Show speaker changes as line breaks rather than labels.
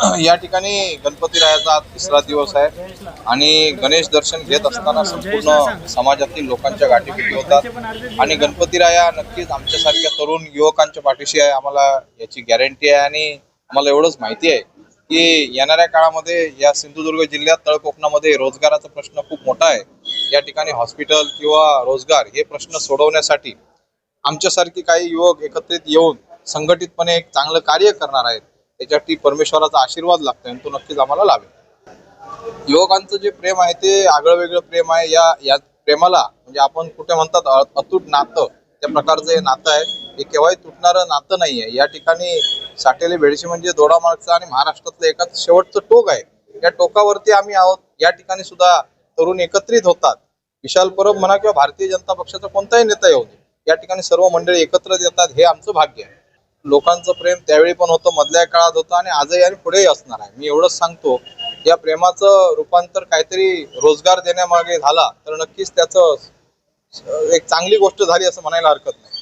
या ठिकाणी गणपतीरायाचा आज तिसरा दिवस आहे आणि गणेश दर्शन घेत असताना संपूर्ण समाजातील लोकांच्या गाठीभेटी होतात आणि गणपतीराया नक्कीच आमच्यासारख्या तरुण युवकांच्या पाठीशी आहे, आम्हाला याची गॅरंटी आहे. आणि आम्हाला एवढंच माहिती आहे की येणाऱ्या काळामध्ये या सिंधुदुर्ग जिल्ह्यात तळकोकणामध्ये रोजगाराचा प्रश्न खूप मोठा आहे. या ठिकाणी हॉस्पिटल किंवा रोजगार हे प्रश्न सोडवण्यासाठी आमच्यासारखी काही युवक एकत्रित येऊन संघटितपणे एक चांगलं कार्य करणार आहेत. त्याच्यासाठी परमेश्वराचा आशीर्वाद लागतोय आणि तो नक्कीच आम्हाला लाभेल. युवकांचं जे प्रेम आहे ते आगळं वेगळं प्रेम आहे. या प्रेमाला म्हणजे आपण कुठे म्हणतात अतूट नातं, त्या प्रकारचं हे नातं आहे. हे केव्हाही तुटणारं नातं नाही आहे. या ठिकाणी साटेले बेडशी म्हणजे दोडामार्गचं आणि महाराष्ट्रातलं एकाच शेवटचं टोक आहे. या टोकावरती आम्ही आहोत. या ठिकाणी सुद्धा तरुण एकत्रित होतात. विशाल परब म्हणा किंवा भारतीय जनता पक्षाचा कोणताही नेता येऊ दे, या ठिकाणी सर्व मंडळी एकत्र येतात. हे आमचं भाग्य आहे. लोकांचं प्रेम त्यावेळी पण होतं, मधल्या काळात होतं आणि आजही आणि पुढेही असणार आहे. मी एवढंच सांगतो, या प्रेमाचं रूपांतर काहीतरी रोजगार देण्यामागे झाला तर नक्कीच त्याचं एक चांगली गोष्ट झाली असं म्हणायला हरकत नाही.